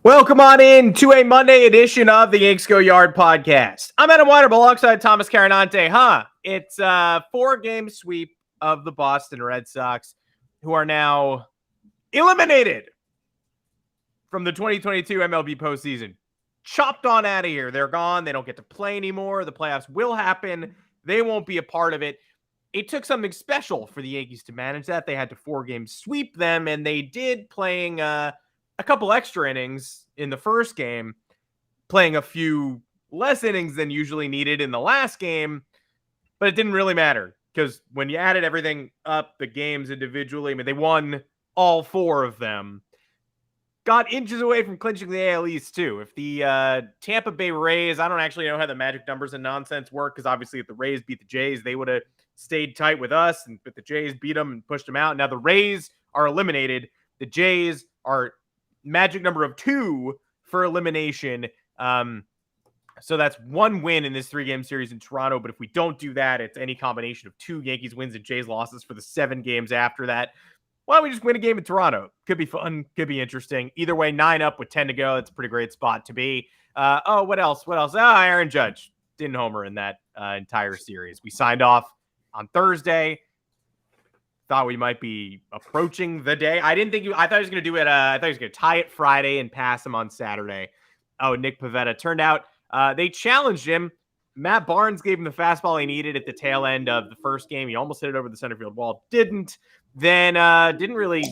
Welcome on in to a Monday edition of the Yanks Go Yard podcast. I'm Adam Weiner alongside Thomas Carinante. It's a 4-game sweep of the Boston Red Sox, who are now eliminated from the 2022 MLB postseason. Chopped on out of here. They're gone. They don't get to play anymore. The playoffs will happen. They won't be a part of it. It took something special for the Yankees to manage that. They had to 4-game sweep them, and they did, playing a couple extra innings in the first game, playing a few less innings than usually needed in the last game, but it didn't really matter because when you added everything up, the games individually, I mean, they won all 4 of them. Got inches away from clinching the AL East too. If the Tampa Bay Rays, I don't actually know how the magic numbers and nonsense work, because obviously if the Rays beat the Jays, they would have stayed tight with us, and but the Jays beat them and pushed them out. Now the Rays are eliminated. The Jays are magic number of 2 for elimination. So that's 1 win in this 3-game series in Toronto. But if we don't do that, it's any combination of 2 Yankees wins and Jays losses for the 7 games after that. Why don't we just win a game in Toronto? Could be fun. Could be interesting. Either way, 9 up with 10 to go. That's a pretty great spot to be. What else? Aaron Judge didn't homer in that entire series. We signed off on Thursday. Thought we might be approaching the day. I thought he was going to do it. I thought he was going to tie it Friday and pass him on Saturday. Oh, Nick Pivetta. Turned out they challenged him. Matt Barnes gave him the fastball he needed at the tail end of the first game. He almost hit it over the center field wall. Didn't. Then didn't really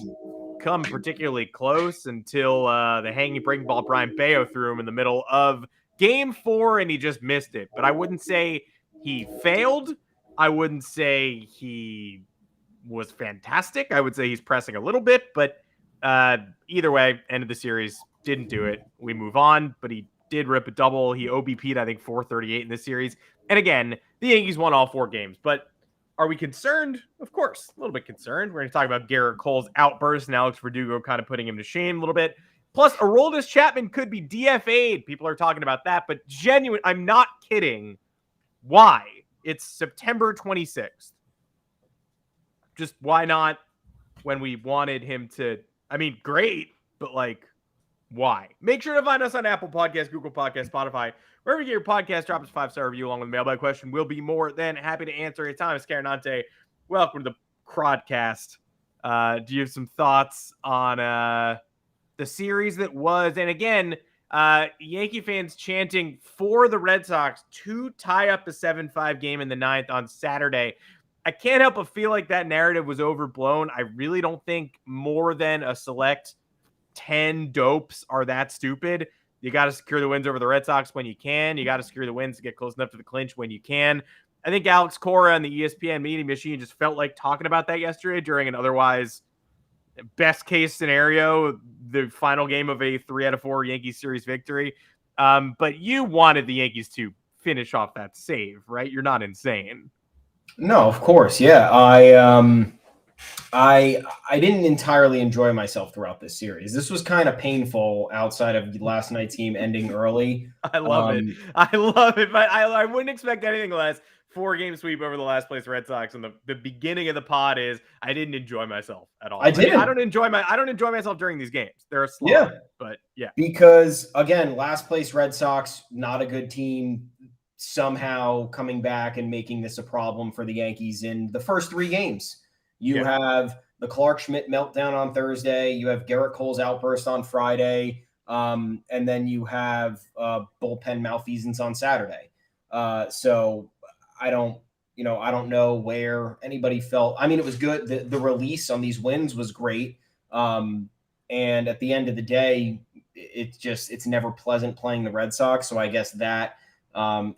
come particularly close until the hanging breaking ball Brian Bayo threw him in the middle of game 4, and he just missed it. But I wouldn't say he failed. I wouldn't say he was fantastic. I would say he's pressing a little bit, but either way, end of the series, didn't do it. We move on, but he did rip a double. He OBP'd, I think, 438 in this series. And again, the Yankees won all 4 games, but are we concerned? Of course, a little bit concerned. We're going to talk about Garrett Cole's outburst and Alex Verdugo kind of putting him to shame a little bit. Plus, Aroldis Chapman could be DFA'd. People are talking about that, but I'm not kidding. Why? It's September 26th. Just why not when we wanted him to? I mean, great, but why? Make sure to find us on Apple Podcasts, Google Podcasts, Spotify, wherever you get your podcast. Drop us a 5-star review along with the mailbag question. We'll be more than happy to answer it. Thomas Carinante, welcome to the Crodcast. Do you have some thoughts on the series that was? And again, Yankee fans chanting for the Red Sox to tie up a 7-5 game in the 9th on Saturday. I can't help but feel like that narrative was overblown. I really don't think more than a select 10 dopes are that stupid. You got to secure the wins over the Red Sox when you can. You got to secure the wins to get close enough to the clinch when you can. I think Alex Cora and the ESPN meeting machine just felt like talking about that yesterday during an otherwise best case scenario, the final game of a 3 out of 4 Yankees series victory. But you wanted the Yankees to finish off that save, right? You're not insane. No, of course. Yeah. I didn't entirely enjoy myself throughout this series. This was kind of painful outside of last night's game ending early. I love it. I love it. But I wouldn't expect anything less. 4-game sweep over the last place Red Sox. And the beginning of the pod is I didn't enjoy myself at all. I don't enjoy myself during these games. They're a slog. Yeah. But yeah. Because again, last place Red Sox, not a good team. Somehow coming back and making this a problem for the Yankees in the first 3 games. You have the Clark Schmidt meltdown on Thursday. You have Garrett Cole's outburst on Friday. And then you have bullpen malfeasance on Saturday. So I don't know where anybody felt. I mean, it was good. The release on these wins was great. And at the end of the day, it's never pleasant playing the Red Sox. So I guess that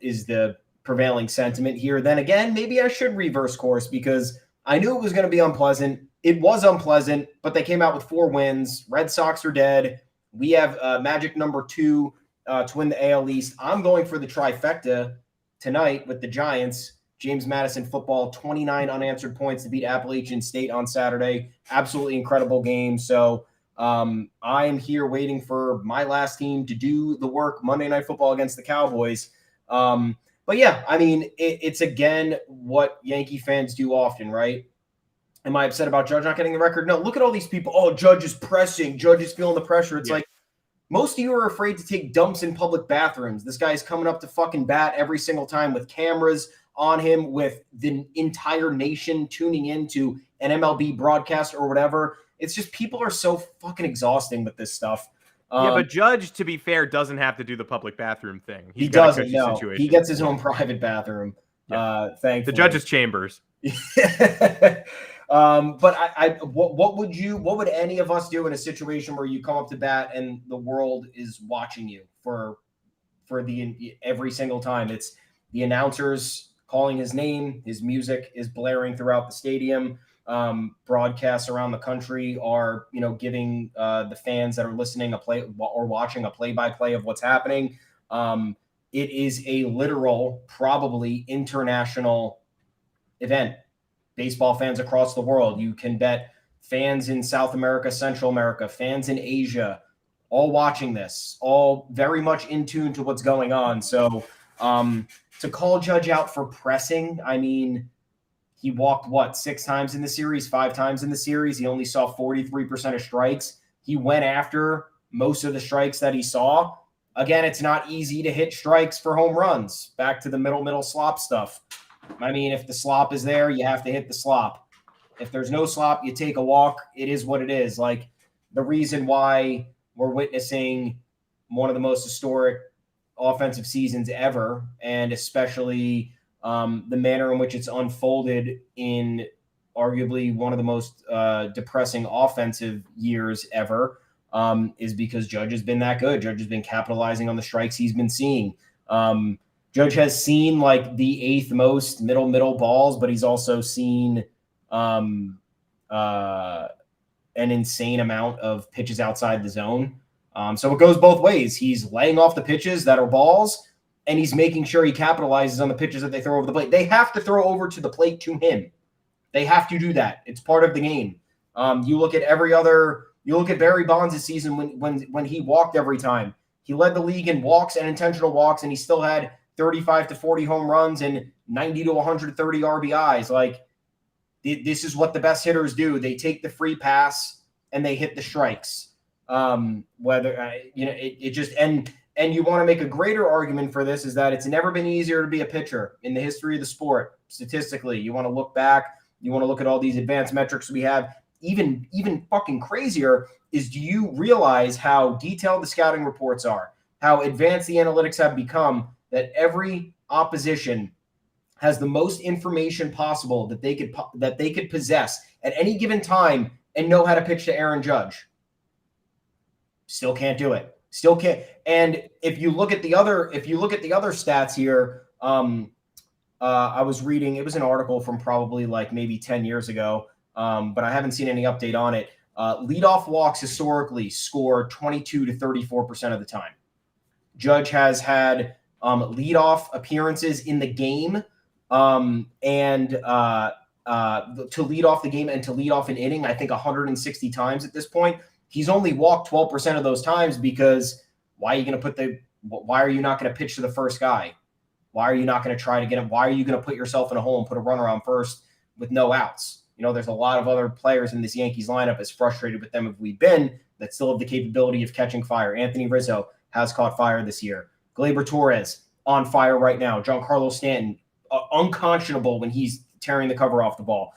is the prevailing sentiment here. Then again, maybe I should reverse course because I knew it was going to be unpleasant. It was unpleasant, but they came out with 4 wins. Red Sox are dead. We have magic number 2 to win the AL East. I'm going for the trifecta tonight with the Giants. James Madison football, 29 unanswered points to beat Appalachian State on Saturday. Absolutely incredible game. So I am here waiting for my last team to do the work Monday Night Football against the Cowboys. But yeah, I mean, it's again what Yankee fans do often, right? Am I upset about Judge not getting the record? No, look at all these people. Oh, Judge is pressing. Judge is feeling the pressure. It's like, Most of you are afraid to take dumps in public bathrooms. This guy's coming up to fucking bat every single time with cameras on him, with the entire nation tuning into an MLB broadcast or whatever. It's just people are so fucking exhausting with this stuff. Yeah, but Judge, to be fair, doesn't have to do the public bathroom thing. He doesn't. No, situation. He gets his own private bathroom. Yeah. Thankfully, the judge's chambers. But what would any of us do in a situation where you come up to bat and the world is watching you for every single time? It's the announcers calling his name, his music is blaring throughout the stadium. Broadcasts around the country are, giving the fans that are listening a play or watching a play-by-play of what's happening. It is a literal, probably international event. Baseball fans across the world. You can bet fans in South America, Central America, fans in Asia, all watching this, all very much in tune to what's going on. So to call Judge out for pressing, I mean, he walked, 6 times in the series, 5 times in the series. He only saw 43% of strikes. He went after most of the strikes that he saw. Again, it's not easy to hit strikes for home runs. Back to the middle slop stuff. I mean, if the slop is there, you have to hit the slop. If there's no slop, you take a walk. It is what it is. Like, the reason why we're witnessing one of the most historic offensive seasons ever, and especially the manner in which it's unfolded in arguably one of the most depressing offensive years ever, is because Judge has been that good. Judge has been capitalizing on the strikes he's been seeing. Judge has seen like the 8th most middle balls, but he's also seen an insane amount of pitches outside the zone. So it goes both ways. He's laying off the pitches that are balls, and he's making sure he capitalizes on the pitches that they throw over the plate. They have to throw over to the plate to him. They have to do that. It's part of the game. You look at Barry Bonds' season when he walked every time. He led the league in walks and intentional walks, and he still had 35 to 40 home runs and 90 to 130 RBIs. Like, this is what the best hitters do. They take the free pass and they hit the strikes. And you want to make a greater argument for this is that it's never been easier to be a pitcher in the history of the sport. Statistically, you want to look back, you want to look at all these advanced metrics we have. Even fucking crazier is, do you realize how detailed the scouting reports are, how advanced the analytics have become, that every opposition has the most information possible that they could possess at any given time and know how to pitch to Aaron Judge? Still can't do it. Still can't. And if you look at the other stats here, I was reading, it was an article from probably like maybe 10 years ago, but I haven't seen any update on it. Leadoff walks historically score 22 to 34% of the time. Judge has had leadoff appearances in the game, and to lead off the game and to lead off an inning, I think 160 times at this point. He's only walked 12% of those times because why are you not going to pitch to the first guy? Why are you not going to try to get him? Why are you going to put yourself in a hole and put a runner on first with no outs? There's a lot of other players in this Yankees lineup, as frustrated with them as we've been, that still have the capability of catching fire. Anthony Rizzo has caught fire this year. Gleyber Torres on fire right now. Giancarlo Stanton, unconscionable when he's tearing the cover off the ball.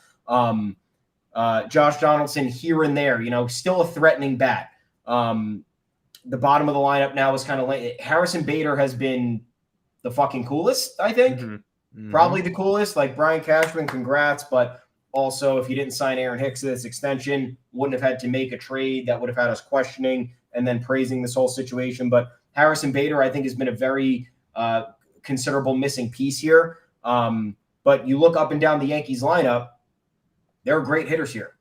Josh Donaldson here and there, still a threatening bat. The bottom of the lineup now is kind of late. Harrison Bader has been the fucking coolest, I think. Mm-hmm. Probably the coolest. Like Brian Cashman, congrats. But also, if you didn't sign Aaron Hicks to this extension, wouldn't have had to make a trade that would have had us questioning and then praising this whole situation. But Harrison Bader, I think, has been a very considerable missing piece here. But you look up and down the Yankees lineup, there are great hitters here.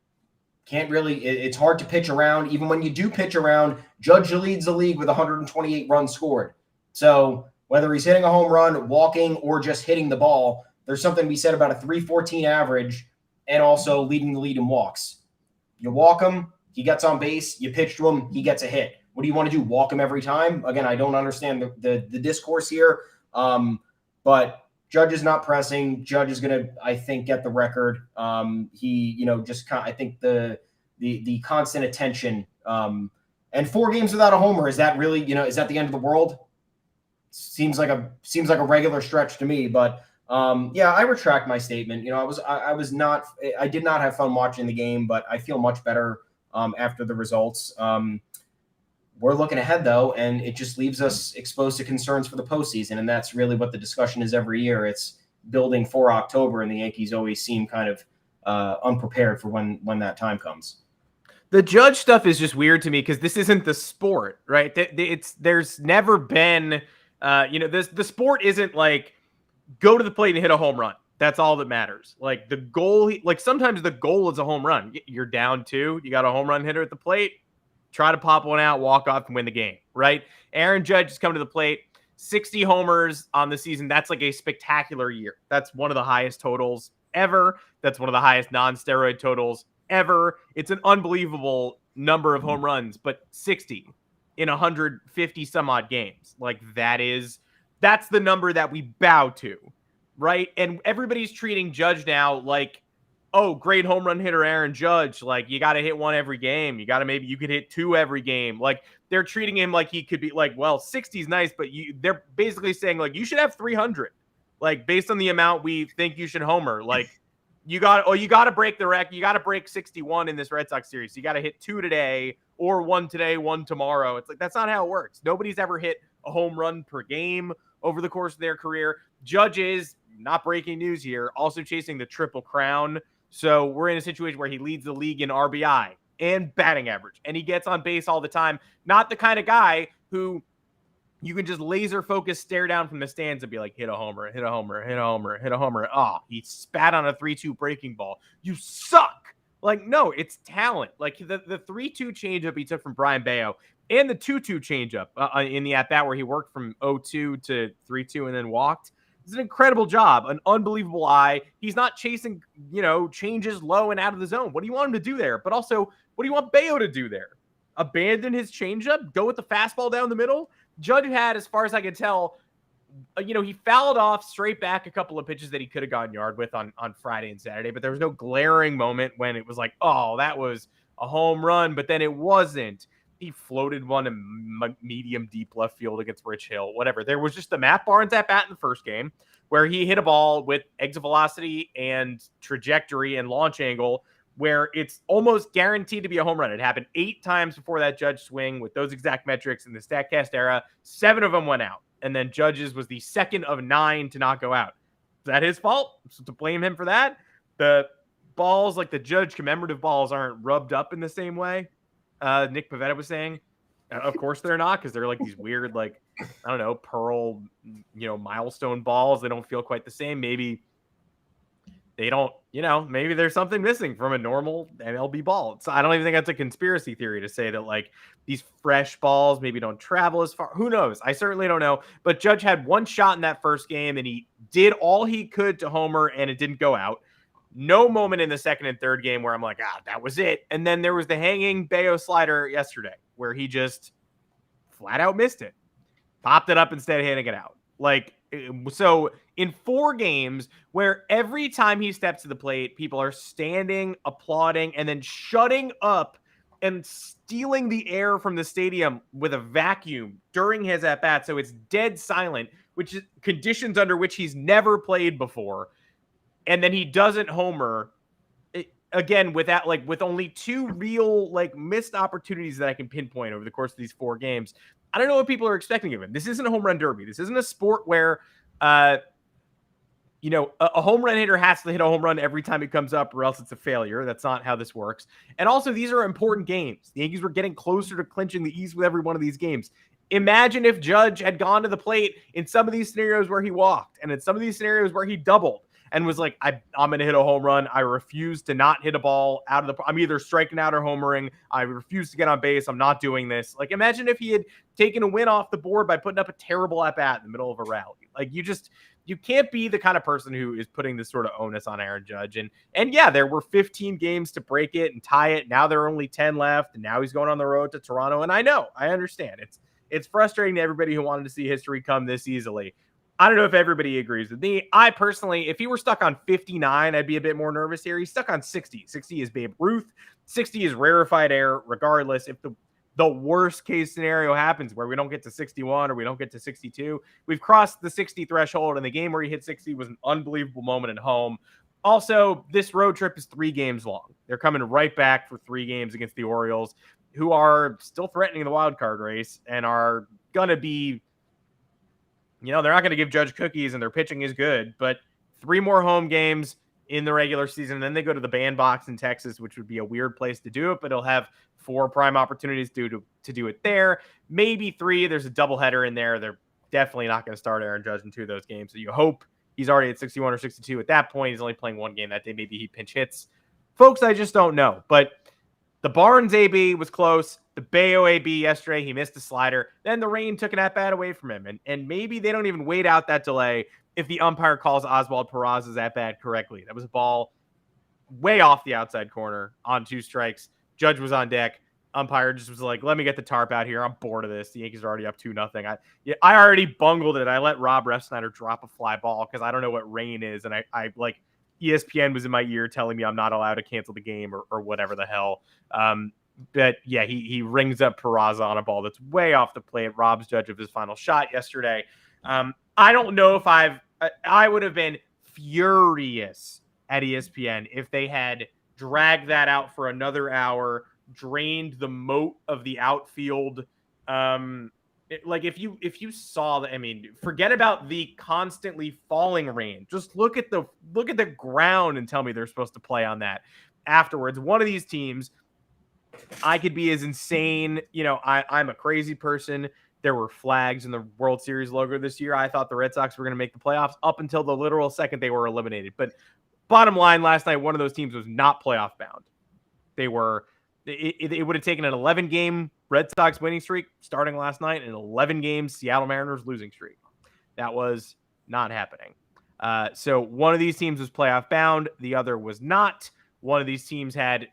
It's hard to pitch around. Even when you do pitch around, Judge leads the league with 128 runs scored. So whether he's hitting a home run, walking, or just hitting the ball, there's something to be said about a 314 average and also leading the lead in walks. You walk him, he gets on base. You pitch to him, he gets a hit. What do you want to do? Walk him every time? Again, I don't understand the discourse here. But Judge is not pressing. Judge is going to, I think, get the record. I think the constant attention And 4 games without a homer, is that really, is that the end of the world? Seems like a regular stretch to me, but yeah, I retract my statement. I did not have fun watching the game, but I feel much better after the results. We're looking ahead though, and it just leaves us exposed to concerns for the postseason, and that's really what the discussion is every year. It's building for October, and the Yankees always seem kind of unprepared for when that time comes. The Judge stuff is just weird to me because this isn't the sport, right? There's never been, the sport isn't like go to the plate and hit a home run. That's all that matters. Like the goal, like sometimes the goal is a home run. You're down 2, you got a home run hitter at the plate, try to pop one out, walk off, and win the game, right? Aaron Judge has come to the plate, 60 homers on the season. That's like a spectacular year. That's one of the highest totals ever. That's one of the highest non-steroid totals ever. It's an unbelievable number of home runs, but 60 in 150 some odd games. Like that's the number that we bow to, right? And everybody's treating Judge now like, oh, great home run hitter Aaron Judge. Like, you got to hit 1 every game. You could hit 2 every game. Like, they're treating him like he could be like, well, 60 is nice, but they're basically saying like, you should have 300, like based on the amount we think you should homer. Like, you got to break the record. You got to break 61 in this Red Sox series. So you got to hit 2 today or 1 today, 1 tomorrow. It's like, that's not how it works. Nobody's ever hit a home run per game over the course of their career. Judge is, not breaking news here, also chasing the Triple Crown. So we're in a situation where he leads the league in RBI and batting average, and he gets on base all the time. Not the kind of guy who you can just laser focus, stare down from the stands and be like, hit a homer, hit a homer, hit a homer, hit a homer. Oh, he spat on a 3-2 breaking ball. You suck. Like, no, it's talent. Like the 3-2 changeup he took from Brian Bayo and the 2-2 changeup in the at-bat where he worked from 0-2 to 3-2 and then walked. It's an incredible job, an unbelievable eye. He's not chasing, changes low and out of the zone. What do you want him to do there? But also, what do you want Bayo to do there? Abandon his changeup? Go with the fastball down the middle? Judge had, as far as I can tell, he fouled off straight back a couple of pitches that he could have gone yard with on Friday and Saturday, but there was no glaring moment when it was like, oh, that was a home run, but then it wasn't. He floated one in medium deep left field against Rich Hill, whatever. There was just the Matt Barnes at bat in the first game where he hit a ball with exit velocity and trajectory and launch angle where it's almost guaranteed to be a home run. It happened 8 times before that Judge swing with those exact metrics in the StatCast era. 7 of them went out. And then Judge's was the second of 9 to not go out. Is that his fault? So to blame him for that? The balls, like the Judge commemorative balls, aren't rubbed up in the same way. Nick Pavetta was saying, of course they're not, because they're like these weird, like, I don't know, pearl, milestone balls. They don't feel quite the same. Maybe they don't, maybe there's something missing from a normal MLB ball. So I don't even think that's a conspiracy theory to say that like these fresh balls maybe don't travel as far. Who knows? I certainly don't know. But Judge had 1 shot in that first game and he did all he could to homer and it didn't go out. No moment in the second and third game where I'm like, that was it. And then there was the hanging Bayo slider yesterday where he just flat out missed it. Popped it up instead of hitting it out. Like, so in 4 games where every time he steps to the plate, people are standing, applauding, and then shutting up and stealing the air from the stadium with a vacuum during his at-bat. So it's dead silent, which is conditions under which he's never played before. And then he doesn't homer again with only 2 real missed opportunities that I can pinpoint over the course of these 4 games. I don't know what people are expecting of him. This isn't a home run derby. This isn't a sport where, a home run hitter has to hit a home run every time it comes up or else it's a failure. That's not how this works. And also, these are important games. The Yankees were getting closer to clinching the East with every one of these games. Imagine if Judge had gone to the plate in some of these scenarios where he walked and in some of these scenarios where he doubled and was like, I'm going to hit a home run. I refuse to not hit a ball out of I'm either striking out or homering. I refuse to get on base. I'm not doing this. Like, imagine if he had taken a win off the board by putting up a terrible at-bat in the middle of a rally. Like, you can't be the kind of person who is putting this sort of onus on Aaron Judge. And yeah, there were 15 games to break it and tie it. Now there are only 10 left. And now he's going on the road to Toronto. And I understand. It's frustrating to everybody who wanted to see history come this easily. I don't know if everybody agrees with me. I personally, if he were stuck on 59, I'd be a bit more nervous here. He's stuck on 60. 60 is Babe Ruth. 60 is rarefied air, regardless. If the the worst case scenario happens where we don't get to 61 or we don't get to 62. We've crossed the 60 threshold, and the game where he hit 60 was an unbelievable moment at home. Also, this road trip is 3 games long. They're coming right back for 3 games against the Orioles, who are still threatening the wild card race and are going to be, they're not going to give Judge cookies, and their pitching is good, but 3 more home games in the regular season. And then they go to the bandbox in Texas, which would be a weird place to do it, but it'll have 4 prime opportunities to do it there. Maybe 3. There's a doubleheader in there. They're definitely not going to start Aaron Judge in 2 of those games. So you hope he's already at 61 or 62 at that point. He's only playing 1 game that day. Maybe he pinch hits. Folks, I just don't know. But the Barnes AB was close. The Bayo AB yesterday, he missed a slider. Then the rain took an at-bat away from him. And maybe they don't even wait out that delay if the umpire calls Oswald Peraza's at-bat correctly. That was a ball way off the outside corner on 2 strikes. Judge was on deck. Umpire just was like, let me get the tarp out here. I'm bored of this. The Yankees are already up 2-0. I already bungled it. I let Rob Refsnyder drop a fly ball because I don't know what rain is. And I like ESPN was in my ear telling me I'm not allowed to cancel the game or whatever the hell. But yeah, he rings up Peraza on a ball that's way off the plate. Rob's judge of his final shot yesterday. I don't know if I would have been furious at ESPN if they had dragged that out for another hour, drained the moat of the outfield. If you saw that, forget about the constantly falling rain. Just look at the ground and tell me they're supposed to play on that afterwards. One of these teams, I could be as insane. I'm a crazy person. There were flags in the World Series logo this year. I thought the Red Sox were going to make the playoffs up until the literal second they were eliminated. But bottom line, last night, one of those teams was not playoff bound. They were. It would have taken an 11-game Red Sox winning streak starting last night and an 11-game Seattle Mariners losing streak. That was not happening. So one of these teams was playoff bound. The other was not. One of these teams had,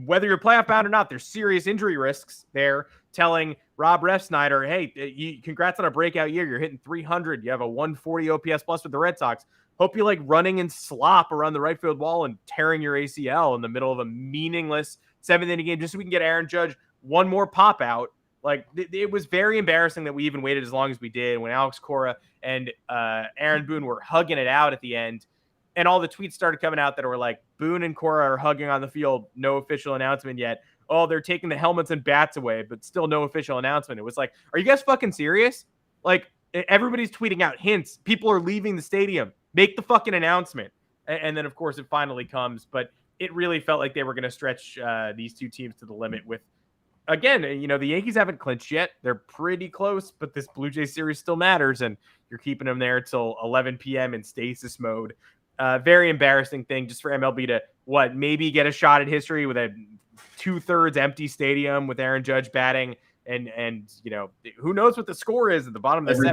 whether you're playoff bound or not, there's serious injury risks there, telling Rob Refsnyder, hey, congrats on a breakout year. You're hitting 300. You have a 140 OPS plus with the Red Sox. Hope you like running in slop around the right field wall and tearing your ACL in the middle of a meaningless 7th-inning game just so we can get Aaron Judge one more pop out. Like, it was very embarrassing that we even waited as long as we did when Alex Cora and Aaron Boone were hugging it out at the end. And all the tweets started coming out that were like, Boone and Cora are hugging on the field. No official announcement yet. Oh, they're taking the helmets and bats away, but still no official announcement. It was like, are you guys fucking serious? Like, everybody's tweeting out hints. People are leaving the stadium. Make the fucking announcement. And then, of course, it finally comes. But it really felt like they were going to stretch these 2 teams to the limit with, again, the Yankees haven't clinched yet. They're pretty close, but this Blue Jays series still matters. And you're keeping them there till 11 p.m. in stasis mode. Very embarrassing thing just for MLB to maybe get a shot at history with a 2/3 empty stadium with Aaron Judge batting and who knows what the score is at the bottom of the 7th.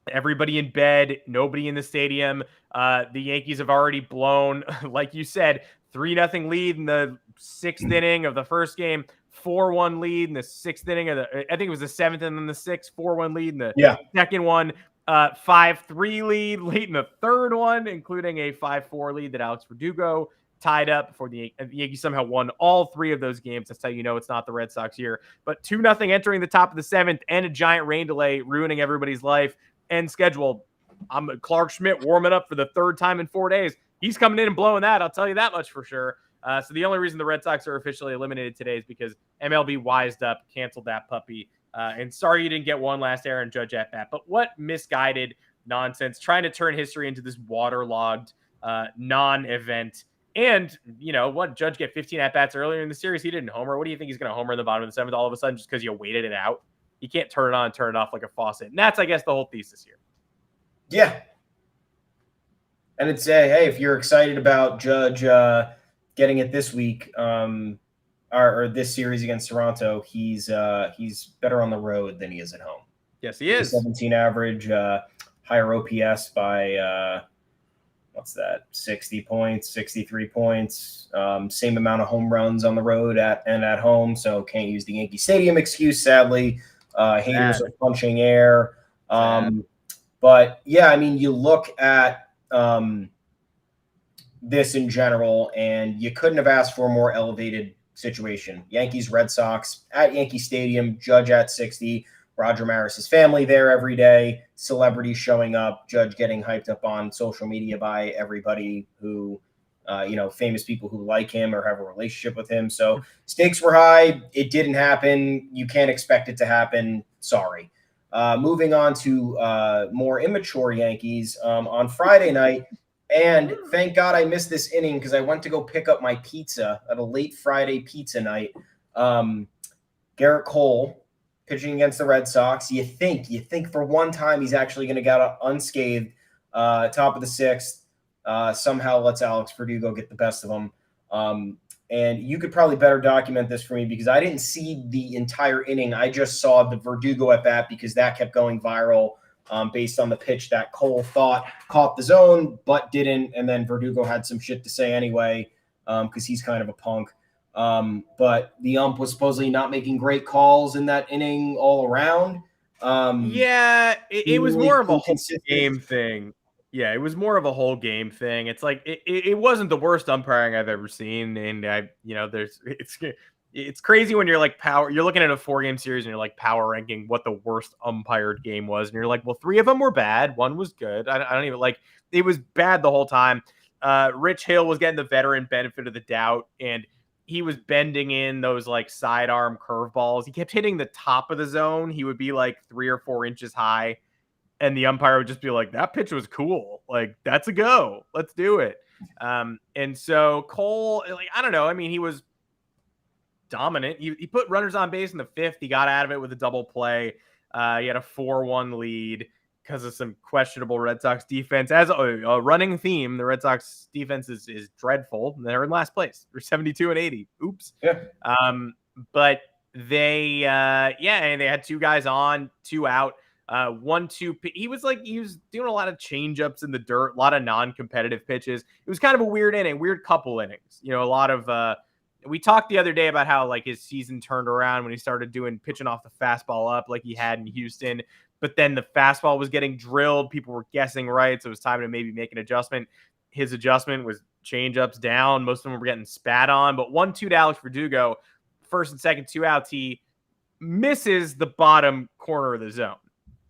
Everybody in bed, nobody in the stadium. The Yankees have already blown, like you said, 3-0 lead in the 6th inning of the first game, 4-1 lead in the 6th inning of I think it was the 7th and then the 6th, 4-1 lead in the second one. 5-3 lead in the third one, including a 5-4 lead that Alex Verdugo tied up before the Yankees somehow won all 3 of those games. That's how you know it's not the Red Sox year. But 2-0 entering the top of the 7th and a giant rain delay ruining everybody's life and schedule. I'm Clark Schmidt warming up for the 3rd time in 4 days. He's coming in and blowing that. I'll tell you that much for sure. So the only reason the Red Sox are officially eliminated today is because MLB wised up, canceled that puppy. And sorry you didn't get one last Aaron Judge at bat. But what misguided nonsense, trying to turn history into this waterlogged non-event. And, Judge get 15 at-bats earlier in the series. He didn't homer. What do you think he's going to homer in the bottom of the 7th all of a sudden just because you waited it out? You can't turn it on and turn it off like a faucet. And that's, I guess, the whole thesis here. Yeah. And it's, hey, if you're excited about Judge getting it this week, or this series against Toronto, he's better on the road than he is at home. Yes, he is. 17 average, higher OPS by 60 points, 63 points. Same amount of home runs on the road and at home. So can't use the Yankee Stadium excuse, sadly. Haters are punching air. But yeah, you look at this in general, and you couldn't have asked for a more elevated situation. Yankees, Red Sox at Yankee Stadium, Judge at 60, Roger Maris's family there every day, celebrities showing up, Judge getting hyped up on social media by everybody who, famous people who like him or have a relationship with him. So stakes were high. It didn't happen. You can't expect it to happen. Sorry. Moving on to more immature Yankees on Friday night. And thank God I missed this inning because I went to go pick up my pizza at a late Friday pizza night. Garrett Cole pitching against the Red Sox. You think for one time he's actually going to get unscathed. Top of the sixth, somehow lets Alex Verdugo get the best of him. And you could probably better document this for me because I didn't see the entire inning. I just saw the Verdugo at bat because that kept going viral based on the pitch that Cole thought caught the zone but didn't. And then Verdugo had some shit to say anyway because he's kind of a punk. But the ump was supposedly not making great calls in that inning all around. It was more of a whole game thing. Yeah, it was more of a whole game thing. It's like it wasn't the worst umpiring I've ever seen, and it's crazy when you're like you're looking at a 4-game series and you're like power ranking what the worst umpired game was, and you're like, well, 3 of them were bad, 1 was good. I don't even like it was bad the whole time. Rich Hill was getting the veteran benefit of the doubt, and he was bending in those like sidearm curveballs. He kept hitting the top of the zone. He would be like 3 or 4 inches high. And the umpire would just be like, that pitch was cool. Like, that's a go. Let's do it. And so Cole, like, I don't know. I mean, he was dominant. He put runners on base in the 5th. He got out of it with a double play. He had a 4-1 lead because of some questionable Red Sox defense. As a running theme, the Red Sox defense is dreadful. They're in last place. They're 72-80. Oops. Yeah. But they had 2 guys on, 2 out. 1-2. He was doing a lot of changeups in the dirt, a lot of non-competitive pitches. It was kind of a weird inning, weird couple innings. A lot of we talked the other day about how like his season turned around when he started pitching off the fastball up like he had in Houston, but then the fastball was getting drilled. People were guessing right, so it was time to maybe make an adjustment. His adjustment was changeups down. Most of them were getting spat on, but 1-2 to Alex Verdugo, first and second, 2 outs. He misses the bottom corner of the zone,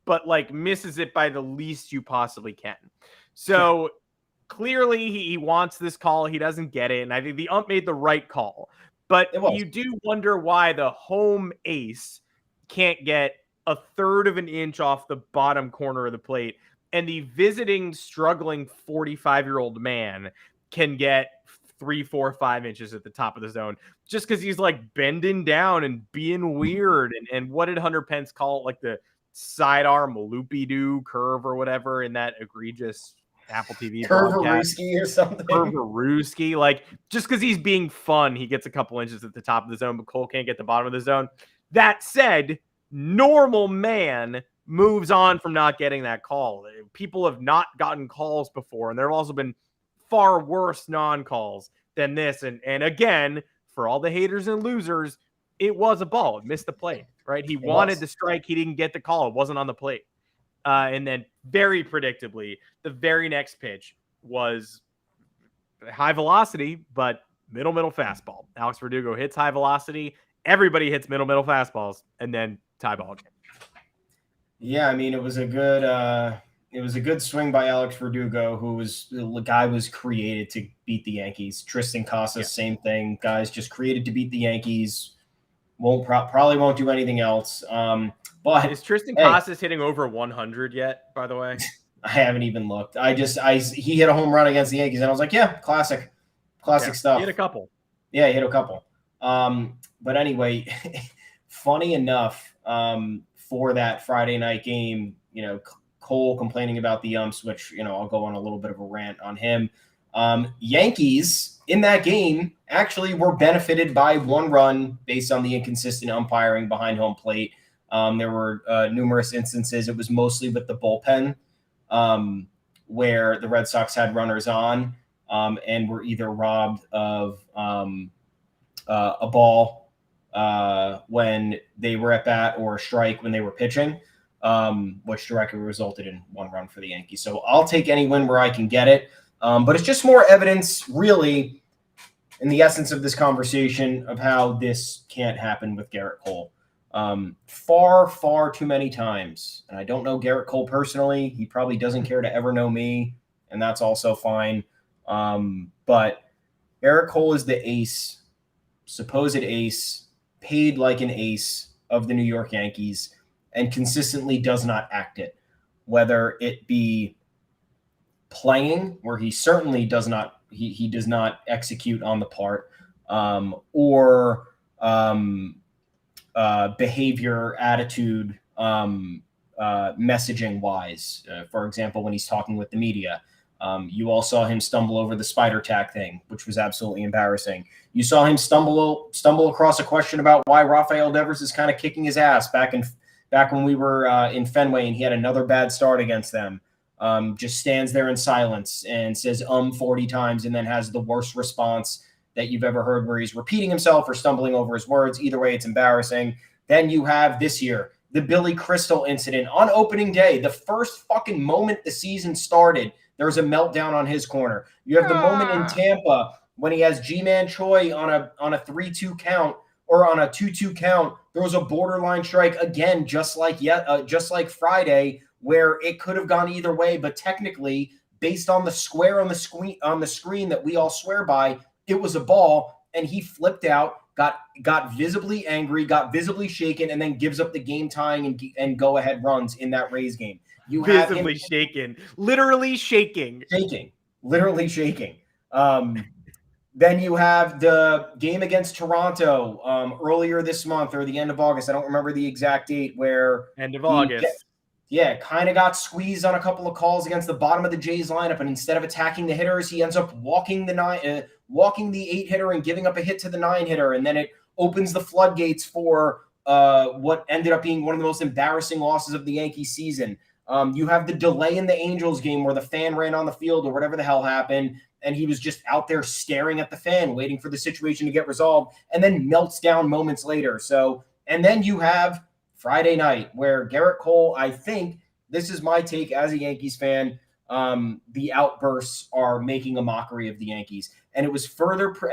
but like misses it by the least you possibly can. So clearly he wants this call. He doesn't get it. And I think the ump made the right call, but you do wonder why the home ace can't get 1/3 of an inch off the bottom corner of the plate. And the visiting struggling 45-year-old man can get 3, 4, 5 inches at the top of the zone just because he's like bending down and being weird. And what did Hunter Pence call it? Like the sidearm loopy-doo curve or whatever in that egregious Apple TV Curve-a-rooski or something. Curve-a-rooski. Like, just because he's being fun, he gets a couple inches at the top of the zone, but Cole can't get the bottom of the zone. That said, normal man moves on from not getting that call. People have not gotten calls before, and there have also been far worse non-calls than this. And again, for all the haters and losers, it was a ball. It missed the plate. Right? He wanted the strike. He didn't get the call. It wasn't on the plate. And then very predictably, the very next pitch was high velocity, but middle fastball. Alex Verdugo hits high velocity. Everybody hits middle fastballs, and then tie ball game. Yeah, I mean, it was a good swing by Alex Verdugo, the guy was created to beat the Yankees. Tristan Casas, same thing. Guys just created to beat the Yankees. Probably won't do anything else. But is Tristan Casas hitting over 100 yet? By the way, I haven't even looked. He hit a home run against the Yankees, and I was like, yeah, classic stuff. He hit a couple. Yeah, he hit a couple. But anyway, funny enough, for that Friday night game, Cole complaining about the umps, which I'll go on a little bit of a rant on him. Yankees in that game actually were benefited by 1 run based on the inconsistent umpiring behind home plate. There were numerous instances. It was mostly with the bullpen where the Red Sox had runners on and were either robbed of a ball when they were at bat or a strike when they were pitching, which directly resulted in 1 run for the Yankees. So I'll take any win where I can get it. But it's just more evidence, really, in the essence of this conversation of how this can't happen with Garrett Cole. Far too many times. And I don't know Garrett Cole personally. He probably doesn't care to ever know me, and that's also fine. But Garrett Cole is the ace, supposed ace, paid like an ace of the New York Yankees, and consistently does not act it, whether it be playing, where he certainly does not, he does not execute on the part, or behavior, attitude, messaging wise. For example, when he's talking with the media, you all saw him stumble over the spider tack thing, which was absolutely embarrassing. You saw him stumble across a question about why Rafael Devers is kind of kicking his ass back when we were in Fenway and he had another bad start against them. Just stands there in silence and says 40 times and then has the worst response that you've ever heard, where he's repeating himself or stumbling over his words. Either way, it's embarrassing. Then you have this year, the Billy Crystal incident on opening day, the first fucking moment the season started. There was a meltdown on his corner. You have the moment in Tampa when he has G-Man Choi on a 3-2 count or on a 2-2 count. There was a borderline strike again, just like Friday, where it could have gone either way. But technically, based on the square on the screen that we all swear by, it was a ball, and he flipped out, got visibly angry, got visibly shaken, and then gives up the game tying and go ahead runs in that Rays game. You visibly shaken, literally shaking. Literally shaking. Then you have the game against Toronto earlier this month or the end of August. I don't remember the exact date. Where end of August. Kind of got squeezed on a couple of calls against the bottom of the Jays lineup, and instead of attacking the hitters, he ends up walking the 8-hitter and giving up a hit to the 9-hitter, and then it opens the floodgates for what ended up being one of the most embarrassing losses of the Yankees season. You have the delay in the Angels game where the fan ran on the field or whatever the hell happened, and he was just out there staring at the fan, waiting for the situation to get resolved, and then melts down moments later. And then you have Friday night, where Garrett Cole, I think, this is my take as a Yankees fan, the outbursts are making a mockery of the Yankees. And it was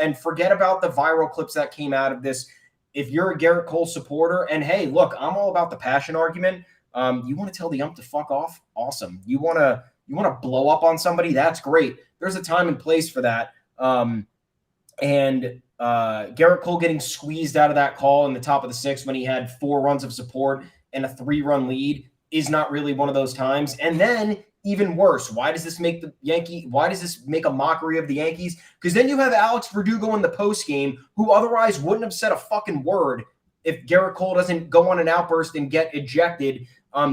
and forget about the viral clips that came out of this. If you're a Garrett Cole supporter, and hey, look, I'm all about the passion argument. You want to tell the ump to fuck off? Awesome. You want to blow up on somebody? That's great. There's a time and place for that. Garrett Cole getting squeezed out of that call in the top of the 6th when he had 4 runs of support and a 3-run lead is not really one of those times. And then even worse, why does this make a mockery of the Yankees? Because then you have Alex Verdugo in the post game, who otherwise wouldn't have said a fucking word if Garrett Cole doesn't go on an outburst and get ejected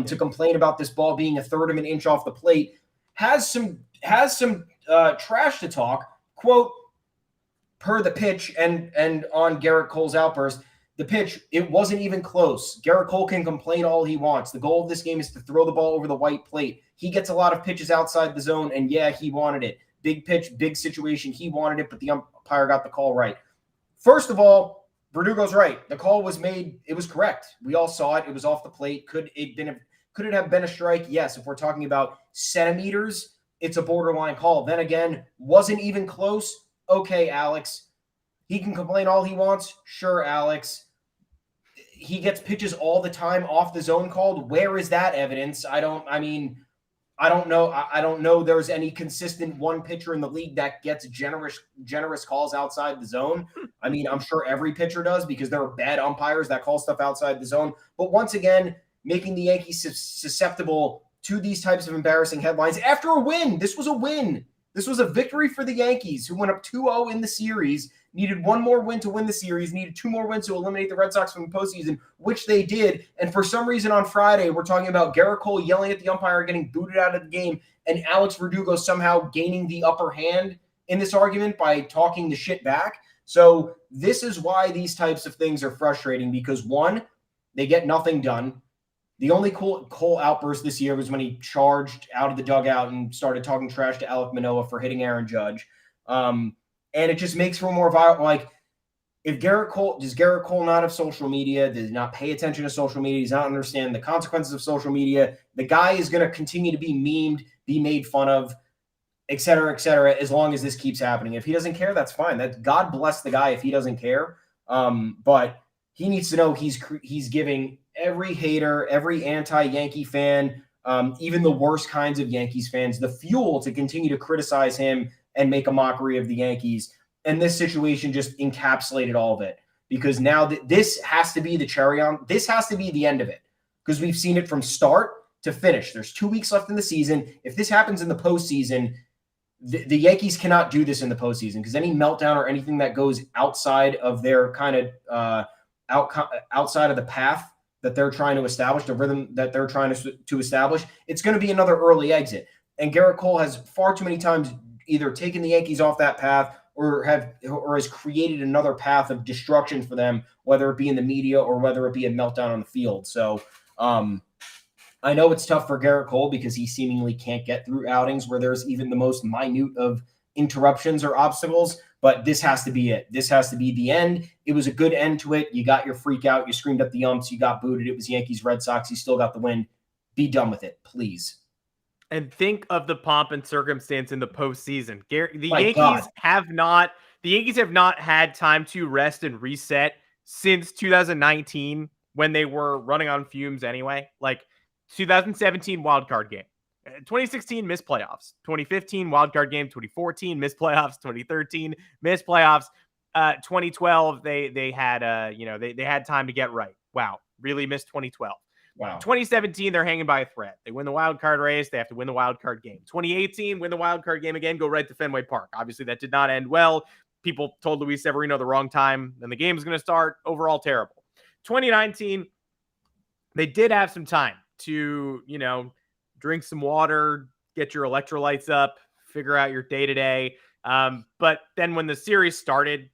to complain about this ball being a third of an inch off the plate. Has some trash to talk. Quote, per the pitch and on Garrett Cole's outburst, the pitch, it wasn't even close. Garrett Cole can complain all he wants. The goal of this game is to throw the ball over the white plate. He gets a lot of pitches outside the zone, and yeah, he wanted it. Big pitch, big situation. He wanted it, but the umpire got the call right. First of all, Verdugo's right. The call was made. It was correct. We all saw it. It was off the plate. Could it have been a strike? Yes. If we're talking about centimeters, it's a borderline call. Then again, wasn't even close. Okay, Alex. He can complain all he wants. Sure, Alex. He gets pitches all the time off the zone called. Where is that evidence? I don't know. I don't know there's any consistent one pitcher in the league that gets generous calls outside the zone. I mean, I'm sure every pitcher does, because there are bad umpires that call stuff outside the zone. But once again, making the Yankees susceptible to these types of embarrassing headlines after a win. This was a win. This was a victory for the Yankees, who went up 2-0 in the series, needed one more win to win the series, needed 2 more wins to eliminate the Red Sox from the postseason, which they did. And for some reason on Friday, we're talking about Garrett Cole yelling at the umpire, getting booted out of the game, and Alex Verdugo somehow gaining the upper hand in this argument by talking the shit back. So this is why these types of things are frustrating, because one, they get nothing done. The only Cole outburst this year was when he charged out of the dugout and started talking trash to Alek Manoah for hitting Aaron Judge. And it just makes for more viral. Like, does Garrett Cole not have social media? Does he not pay attention to social media? Does not understand the consequences of social media? The guy is going to continue to be memed, be made fun of. et cetera, as long as this keeps happening. If he doesn't care, that's fine. That God bless the guy if he doesn't care. But he needs to know he's giving every hater, every anti-Yankee fan, even the worst kinds of Yankees fans, the fuel to continue to criticize him and make a mockery of the Yankees. And this situation just encapsulated all of it, because now this has to be the cherry on. This has to be the end of it, because we've seen it from start to finish. There's 2 weeks left in the season. If this happens in the postseason, the Yankees cannot do this in the postseason, because any meltdown or anything that goes outside of their kind of outside of the path that they're trying to establish, the rhythm that they're trying to establish, it's going to be another early exit. And Garrett Cole has far too many times either taken the Yankees off that path or has created another path of destruction for them, whether it be in the media or whether it be a meltdown on the field. So I know it's tough for Garrett Cole because he seemingly can't get through outings where there's even the most minute of interruptions or obstacles, but this has to be it. This has to be the end. It was a good end to it. You got your freak out. You screamed at the umps. You got booted. It was Yankees, Red Sox. You still got the win. Be done with it, please. And think of the pomp and circumstance in the postseason. The My Yankees God. have not had time to rest and reset since 2019, when they were running on fumes anyway. Like 2017 wildcard game, 2016 missed playoffs, 2015 wildcard game, 2014 missed playoffs, 2013 missed playoffs, 2012 they had they had time to get right. Wow, really missed 2012. Wow. 2017, they're hanging by a thread. They win the wild card race. They have to win the wild card game. 2018, win the wild card game again, go right to Fenway Park. Obviously, that did not end well. People told Luis Severino the wrong time. Then the game was going to start. Overall, terrible. 2019, they did have some time to, drink some water, get your electrolytes up, figure out your day-to-day. But then when the series started,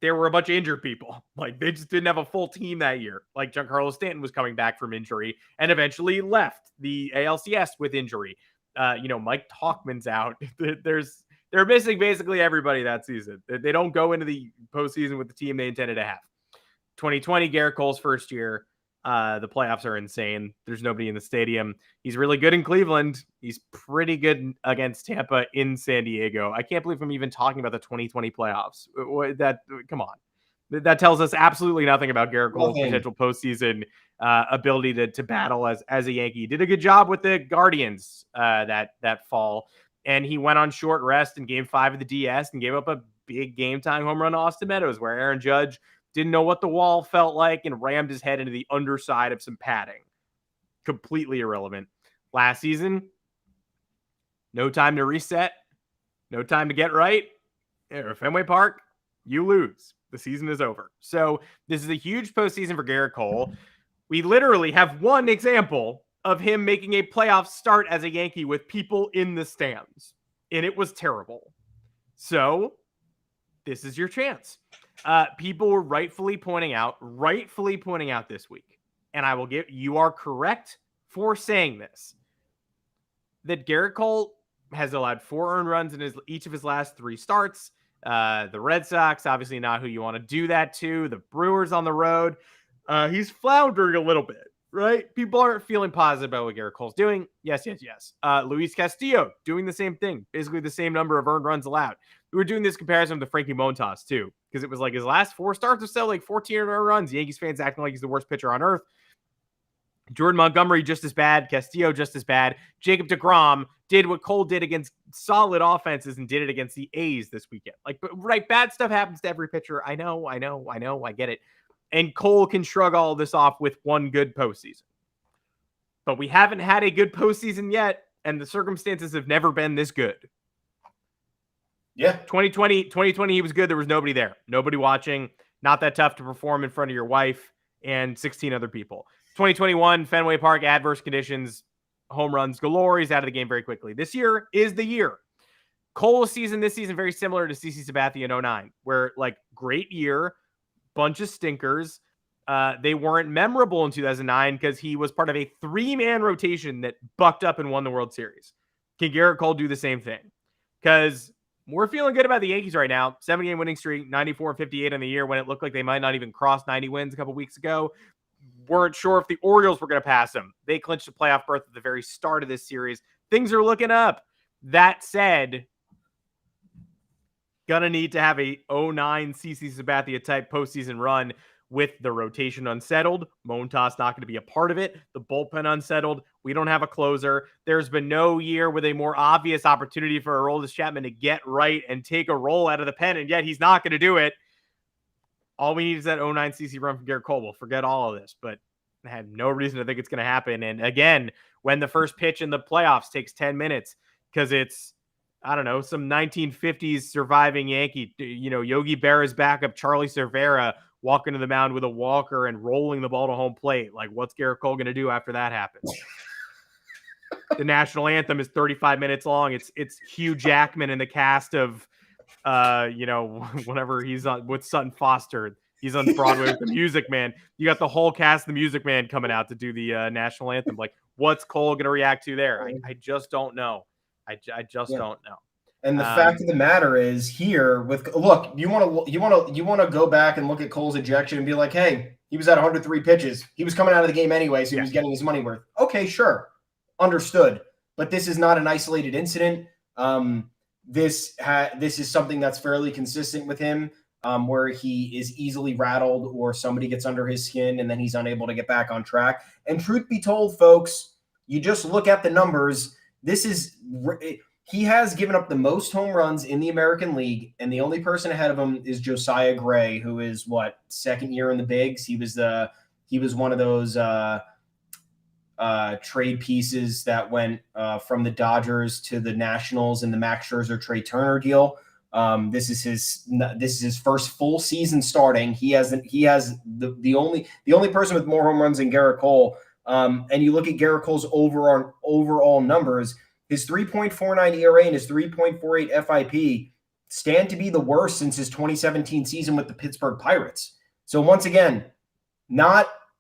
there were a bunch of injured people. Like, they just didn't have a full team that year. Like, Giancarlo Stanton was coming back from injury and eventually left the ALCS with injury. Mike Tauchman's out. They're missing basically everybody that season. They don't go into the postseason with the team they intended to have. 2020, Garrett Cole's first year. The playoffs are insane. There's nobody in the stadium. He's really good in Cleveland. He's pretty good against Tampa in San Diego. I can't believe I'm even talking about the 2020 playoffs. Come on. That tells us absolutely nothing about Garrett Cole's potential postseason ability to battle as a Yankee. He did a good job with the Guardians that fall, and he went on short rest in Game 5 of the DS and gave up a big game-time home run to Austin Meadows, where Aaron Judge didn't know what the wall felt like and rammed his head into the underside of some padding. Completely irrelevant. Last season, no time to reset, no time to get right. At Fenway Park, you lose. The season is over. So this is a huge postseason for Garrett Cole. We literally have one example of him making a playoff start as a Yankee with people in the stands, and it was terrible. So this is your chance. People were rightfully pointing out this week, and you are correct for saying this, that Garrett Cole has allowed 4 earned runs in each of his last 3 starts. The Red Sox, obviously not who you want to do that to. The Brewers on the road. He's floundering a little bit, right? People aren't feeling positive about what Garrett Cole's doing. Yes. Luis Castillo doing the same thing, basically the same number of earned runs allowed. We were doing this comparison with the Frankie Montas too, because it was like his last 4 starts or so, like 14 earned runs. Yankees fans acting like he's the worst pitcher on earth. Jordan Montgomery just as bad, Castillo just as bad. Jacob deGrom did what Cole did against solid offenses and did it against the A's this weekend. Right, bad stuff happens to every pitcher. I know, I get it. And Cole can shrug all this off with one good postseason. But we haven't had a good postseason yet, and the circumstances have never been this good. Yeah. 2020, he was good. There was nobody there. Nobody watching. Not that tough to perform in front of your wife and 16 other people. 2021, Fenway Park, adverse conditions, home runs galore. He's out of the game very quickly. This year is the year. Cole's season this season very similar to CC Sabathia in 2009, where great year, bunch of stinkers. They weren't memorable in 2009 because he was part of a 3-man rotation that bucked up and won the World Series. Can Garrett Cole do the same thing? Because we're feeling good about the Yankees right now. 7-game winning streak, 94-58 on the year, when it looked like they might not even cross 90 wins a couple weeks ago. Weren't sure if the Orioles were going to pass them. They clinched a playoff berth at the very start of this series. Things are looking up. That said, gonna need to have a 09 CC Sabathia type postseason run with the rotation unsettled. Montas not going to be a part of it. The bullpen unsettled. We don't have a closer. There's been no year with a more obvious opportunity for Aroldis Chapman to get right and take a roll out of the pen, and yet he's not going to do it. All we need is that 09 CC run from Garrett Cole. We'll forget all of this, but I have no reason to think it's going to happen. And again, when the first pitch in the playoffs takes 10 minutes because it's, I don't know, some 1950s surviving Yankee, Yogi Berra's backup, Charlie Cervera, walking to the mound with a walker and rolling the ball to home plate. Like, what's Garrett Cole going to do after that happens? The national anthem is 35 minutes long. It's Hugh Jackman in the cast of, whenever he's on with Sutton Foster. He's on Broadway with The Music Man. You got the whole cast of The Music Man coming out to do the national anthem. Like, what's Cole going to react to there? I just don't know. I just don't know. And the fact of the matter is, here look, you want to go back and look at Cole's ejection and be like, hey, he was at 103 pitches. He was coming out of the game anyway, so he was getting his money worth. Okay, sure, understood. But this is not an isolated incident. This is something that's fairly consistent with him, where he is easily rattled or somebody gets under his skin and then he's unable to get back on track. And truth be told, folks, you just look at the numbers. He has given up the most home runs in the American League, and the only person ahead of him is Josiah Gray, who is second year in the bigs. He was one of those trade pieces that went from the Dodgers to the Nationals in the Max Scherzer Trey Turner deal. This is his first full season starting. He has the only person with more home runs than Garrett Cole. And you look at Garrett Cole's overall numbers. His 3.49 ERA and his 3.48 FIP stand to be the worst since his 2017 season with the Pittsburgh Pirates. So once again,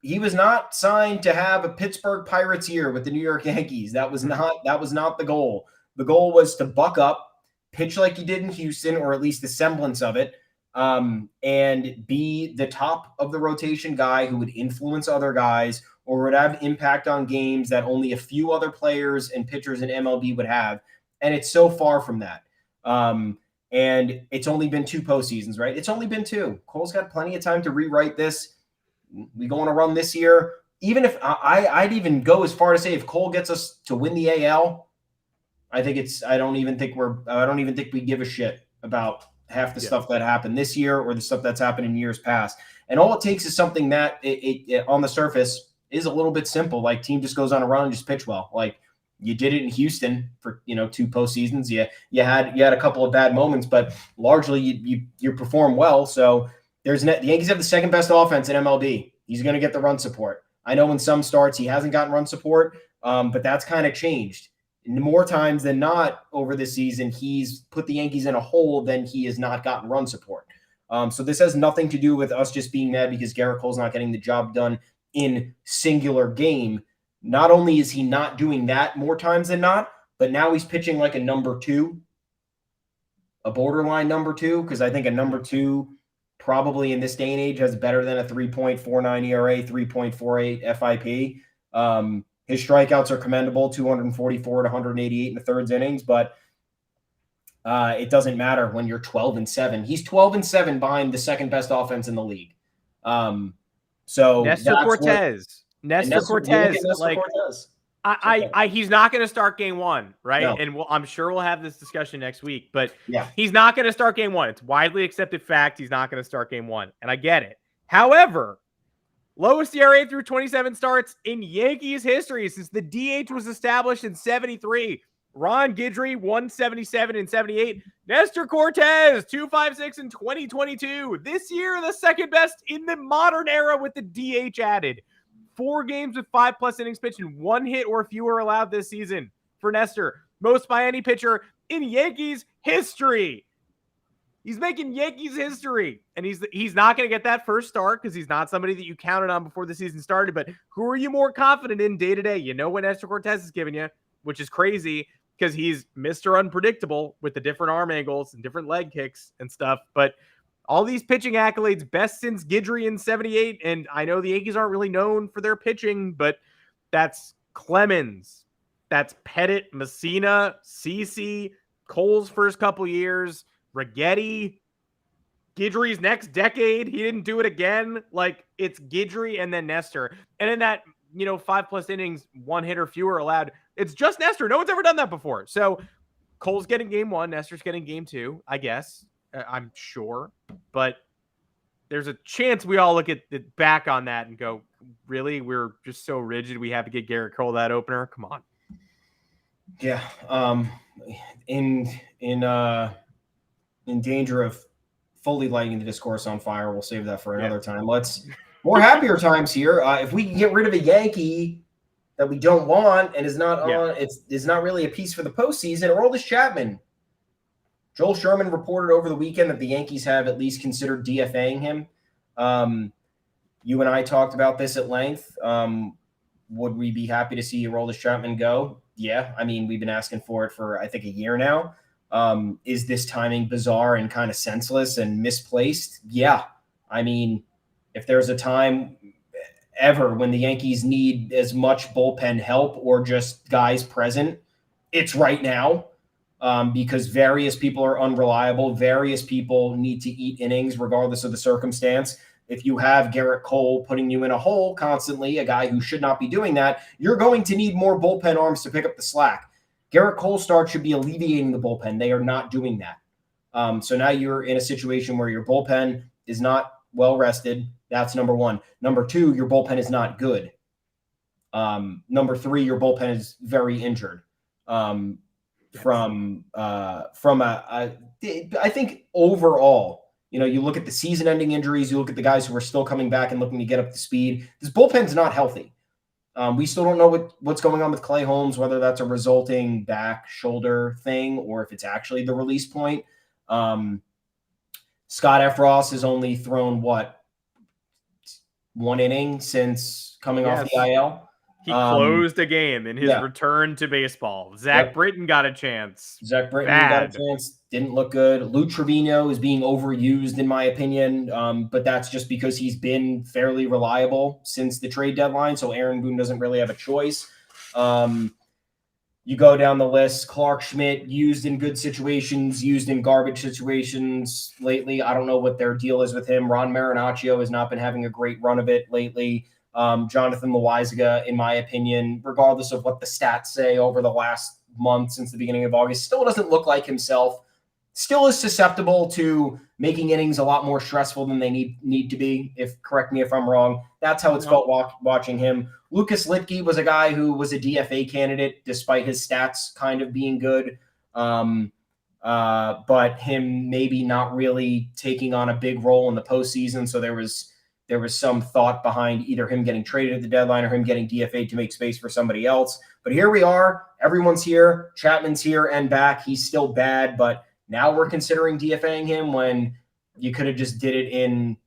he was not signed to have a Pittsburgh Pirates year with the New York Yankees. That was not the goal. The goal was to buck up, pitch like he did in Houston, or at least the semblance of it, and be the top of the rotation guy who would influence other guys or would have impact on games that only a few other players and pitchers in MLB would have. And it's so far from that. And it's only been 2 postseasons, right? It's only been 2. Cole's got plenty of time to rewrite this. We go on a run this year. Even if I'd even go as far to say if Cole gets us to win the AL, I don't even think we give a shit about half the stuff that happened this year or the stuff that's happened in years past. And all it takes is something that it on the surface is a little bit simple. Like, team just goes on a run and just pitch well. Like, you did it in Houston for 2 postseasons. You had a couple of bad moments, but largely you perform well. So the Yankees have the second best offense in MLB. He's going to get the run support. I know in some starts he hasn't gotten run support, but that's kind of changed. More times than not over this season, he's put the Yankees in a hole than he has not gotten run support. So this has nothing to do with us just being mad because Garrett Cole's not getting the job done in singular game. Not only is he not doing that more times than not, but now he's pitching like a number 2, a borderline number 2, because I think a number 2 probably in this day and age has better than a 3.49 ERA, 3.48 FIP. His strikeouts are commendable, 244 to 188 in the third innings, but it doesn't matter when you're 12-7. He's 12-7 behind the second best offense in the league. So Nestor Cortez, like Cortez. He's not going to start game 1, right? No. And I'm sure we'll have this discussion next week, but yeah, he's not going to start game 1. It's widely accepted fact. He's not going to start game 1, and I get it. However, lowest ERA through 27 starts in Yankees history since the DH was established in 73. Ron Guidry, 177 and 78. Nestor Cortez, 256 in 2022. This year, the second best in the modern era with the DH added. 4 games with 5+ innings pitched and 1 hit or fewer allowed this season for Nestor. Most by any pitcher in Yankees history. He's making Yankees history, and he's not going to get that first start because he's not somebody that you counted on before the season started. But who are you more confident in day to day? You know what Nestor Cortez is giving you, which is crazy because he's Mr. Unpredictable with the different arm angles and different leg kicks and stuff. But all these pitching accolades, best since Guidry in 78. And I know the Yankees aren't really known for their pitching, but that's Clemens, That's Pettit, Messina, Cece, Cole's first couple years, Righetti, Guidry's next decade. He didn't do it again. Like, it's Guidry and then Nestor. And in that, 5+ innings, 1 hit or fewer allowed, it's just Nestor. No one's ever done that before. So Cole's getting game 1, Nestor's getting game 2, I guess. I'm sure. But there's a chance we all look at back on that and go, really? We're just so rigid we have to get Garrett Cole that opener? Come on. Yeah. In danger of fully lighting the discourse on fire. We'll save that for another time. Let's more happier times here. If we can get rid of a Yankee that we don't want and is not on, it's not really a piece for the postseason. Aroldis Chapman. Joel Sherman reported over the weekend that the Yankees have at least considered DFAing him. You and I talked about this at length. Would we be happy to see Aroldis Chapman go? Yeah. I mean, we've been asking for it for, I think, a year now. Is this timing bizarre and kind of senseless and misplaced? Yeah. I mean, if there's a time ever when the Yankees need as much bullpen help or just guys present, it's right now. Because various people are unreliable. Various people need to eat innings regardless of the circumstance. If you have Garrett Cole putting you in a hole constantly, a guy who should not be doing that, you're going to need more bullpen arms to pick up the slack. Garrett Cole start should be alleviating the bullpen. They are not doing that. So now you're in a situation where your bullpen is not well rested. That's number one. Number two, your bullpen is not good. Number three, your bullpen is very injured. I think overall, you look at the season-ending injuries, you look at the guys who are still coming back and looking to get up to speed. This bullpen's not healthy. We still don't know what's going on with Clay Holmes, whether that's a resulting back shoulder thing or if it's actually the release point. Scott Efros has only thrown one inning since coming off the IL. He closed a game in his return to baseball. Zach Britton got a chance. Got a chance. Didn't look good. Lou Trevino is being overused, in my opinion, but that's just because he's been fairly reliable since the trade deadline, so Aaron Boone doesn't really have a choice. You go down the list. Clark Schmidt, used in good situations, used in garbage situations lately. I don't know what their deal is with him. Ron Marinaccio has not been having a great run of it lately. Jonathan Loaizaga, in my opinion, regardless of what the stats say over the last month since the beginning of August, still doesn't look like himself. Still is susceptible to making innings a lot more stressful than they need to be. Correct me if I'm wrong. That's how it's felt watching him. Lucas Litke was a guy who was a DFA candidate despite his stats kind of being good. But him maybe not really taking on a big role in the postseason. So there was some thought behind either him getting traded at the deadline or him getting DFA'd to make space for somebody else. But here we are. Everyone's here. Chapman's here and back. He's still bad, but now we're considering DFAing him when you could have just did it in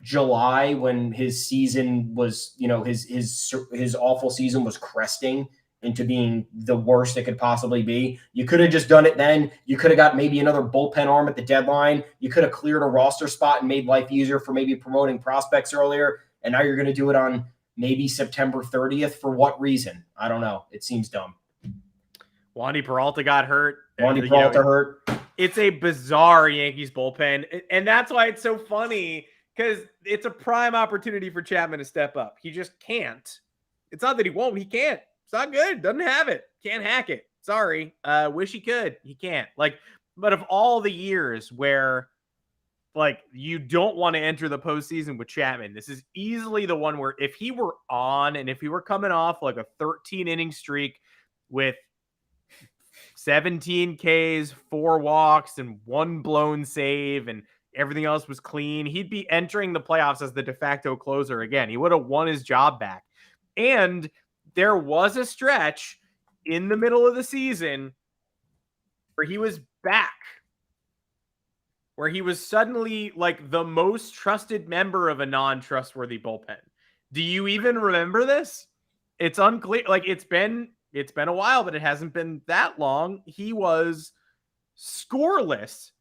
July when his season was, his awful season was cresting into being the worst it could possibly be. You could have just done it then. You could have got maybe another bullpen arm at the deadline. You could have cleared a roster spot and made life easier for maybe promoting prospects earlier. And now you're going to do it on maybe September 30th. For what reason? I don't know. It seems dumb. Wandy Peralta got hurt. Hurt. It's a bizarre Yankees bullpen. And that's why it's so funny, because it's a prime opportunity for Chapman to step up. He just can't. It's not that he won't. He can't. It's not good. Doesn't have it. Can't hack it. Sorry. Wish he could. He can't. But of all the years where, you don't want to enter the postseason with Chapman, this is easily the one where if he were on and if he were coming off a 13-inning streak with 17 Ks, 4 walks, and 1 blown save, and everything else was clean, he'd be entering the playoffs as the de facto closer again. He would have won his job back. And there was a stretch in the middle of the season where he was back, where he was suddenly the most trusted member of a non-trustworthy bullpen. Do you even remember this? It's unclear. It's been a while, but it hasn't been that long. He was scoreless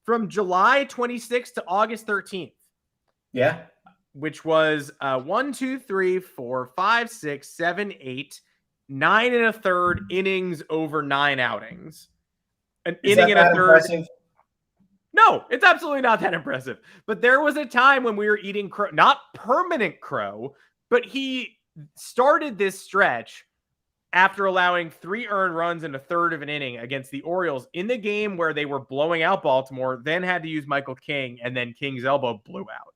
from July 26th to August 13th. Yeah. Which was 1, 2, 3, 4, 5, 6, 7, 8, 9 1/3 innings over 9 outings. An Is inning that and a third. impressive? No, it's absolutely not that impressive. But there was a time when we were eating crow, not permanent crow, but he started this stretch after allowing 3 earned runs in a third of an inning against the Orioles in the game where they were blowing out Baltimore, then had to use Michael King, and then King's elbow blew out.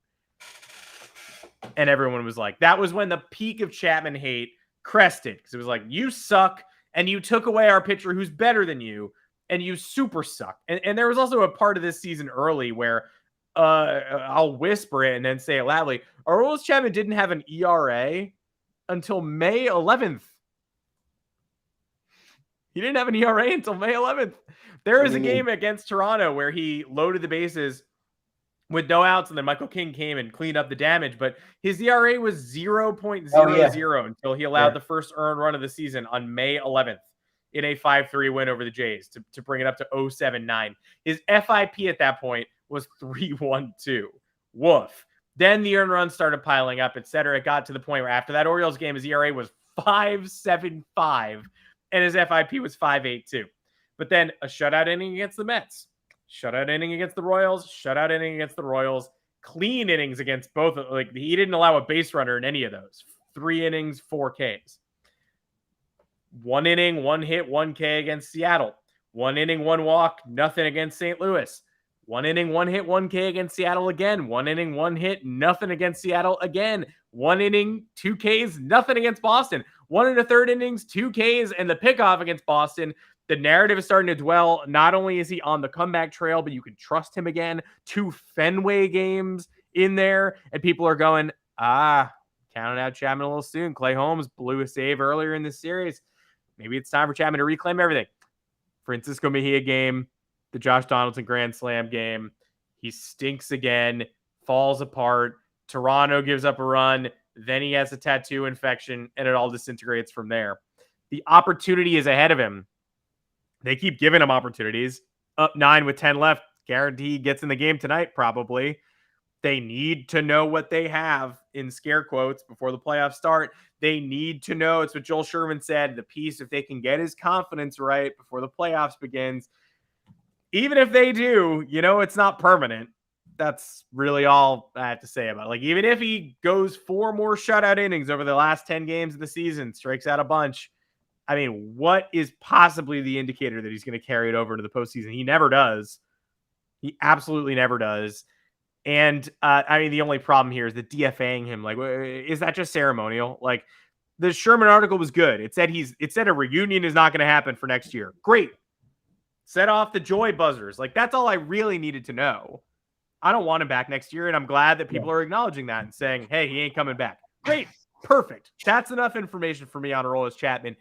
And everyone was like, that was when the peak of Chapman hate crested, because it was like, you suck, and you took away our pitcher who's better than you, and you super suck. And there was also a part of this season early where I'll whisper it and then say it loudly. Aroldis Chapman didn't have an ERA until May 11th. He didn't have an ERA until May 11th. There was a game against Toronto where he loaded the bases with no outs, and then Michael King came and cleaned up the damage. But his ERA was 0.00 until he allowed the first earned run of the season on May 11th in a 5-3 win over the Jays to bring it up to 0.79. His FIP at that point was 3.12. Woof. Then the earned runs started piling up, etc. It got to the point where after that Orioles game, his ERA was 5.75. And his FIP was 5.82. But then a shutout inning against the Mets, shutout inning against the Royals, shutout inning against the Royals, clean innings against both. Like, he didn't allow a base runner in any of those. 3 innings, 4 Ks. 1 inning, 1 hit, 1 K against Seattle. 1 inning, 1 walk, nothing against St. Louis. 1 inning, 1 hit, 1 K against Seattle again. 1 inning, 1 hit, nothing against Seattle again. 1 inning, 2 Ks, nothing against Boston. 1 1/3 innings, 2 Ks, and the pickoff against Boston. The narrative is starting to dwell. Not only is he on the comeback trail, but you can trust him again. 2 Fenway games in there, and people are going, counting out Chapman a little soon. Clay Holmes blew a save earlier in this series. Maybe it's time for Chapman to reclaim everything. Francisco Mejia game, the Josh Donaldson Grand Slam game. He stinks again, falls apart. Toronto gives up a run. Then he has a tattoo infection, and it all disintegrates from there. The opportunity is ahead of him. They keep giving him opportunities. Up 9 with 10 left. Guarantee he gets in the game tonight, probably. They need to know what they have, in scare quotes, before the playoffs start. They need to know, it's what Joel Sherman said, the piece, if they can get his confidence right before the playoffs begins. Even if they do, it's not permanent. That's really all I have to say about it. Like, even if he goes 4 more shutout innings over the last 10 games of the season, strikes out a bunch, I mean, what is possibly the indicator that he's going to carry it over to the postseason? He never does. He absolutely never does. And, the only problem here is the DFAing him. Like, is that just ceremonial? Like, the Sherman article was good. It said a reunion is not going to happen for next year. Great. Set off the joy buzzers. Like, that's all I really needed to know. I don't want him back next year, and I'm glad that people are acknowledging that and saying, hey, he ain't coming back. Great. Perfect. That's enough information for me on Aroldis Chapman.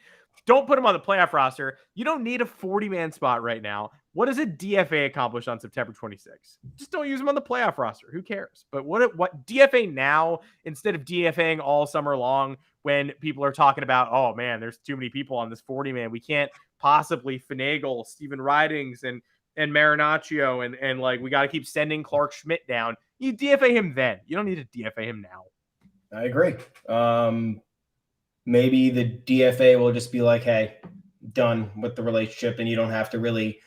Don't put him on the playoff roster. You don't need a 40-man spot right now. What does a DFA accomplish on September 26th? Just don't use him on the playoff roster. Who cares? But what DFA now instead of DFAing all summer long when people are talking about, oh, man, there's too many people on this 40-man. We can't possibly finagle Steven Ridings and Marinaccio and like, we got to keep sending Clark Schmidt down. You DFA him then. You don't need to DFA him now. I agree. Maybe the DFA will just be like, hey, done with the relationship, and you don't have to really,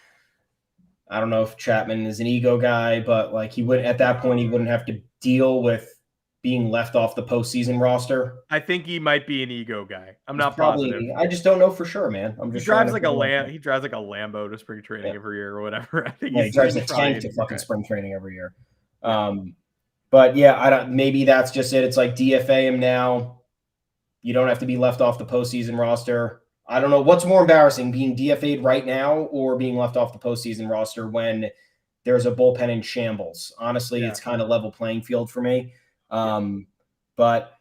I don't know if Chapman is an ego guy, but like, he would, at that point, he wouldn't have to deal with being left off the postseason roster. I think he might be an ego guy. I'm not probably positive. I just don't know for sure, man. He drives like a Lambo to spring training every year or whatever. I think he drives a tank to fucking spring training every year. But yeah, maybe that's just it. It's like, DFA him now. You don't have to be left off the postseason roster. I don't know what's more embarrassing, being DFA'd right now or being left off the postseason roster when there's a bullpen in shambles. Honestly, It's kind of level playing field for me. But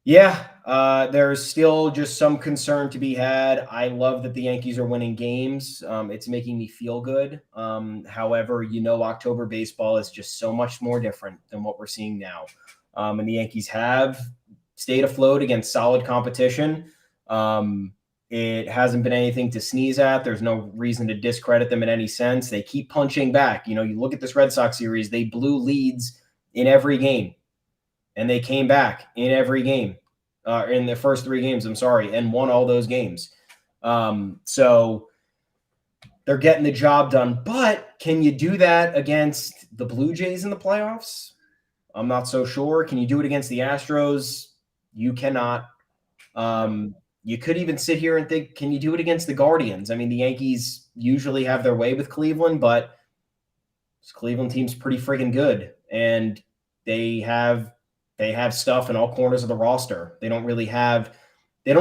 yeah, there's still just some concern to be had. I love that the Yankees are winning games. It's making me feel good. However, October baseball is just so much more different than what we're seeing now. And the Yankees have stayed afloat against solid competition. It hasn't been anything to sneeze at. There's no reason to discredit them in any sense. They keep punching back. You look at this Red Sox series, they blew leads in every game, and they came back in every game. in the first 3 games, I'm sorry, and won all those games. So they're getting the job done. But can you do that against the Blue Jays in the playoffs? I'm not so sure. Can you do it against the Astros? You cannot. You could even sit here and think, can you do it against the Guardians? I mean, the Yankees usually have their way with Cleveland, but this Cleveland team's pretty friggin' good, and they have stuff in all corners of the roster. They don't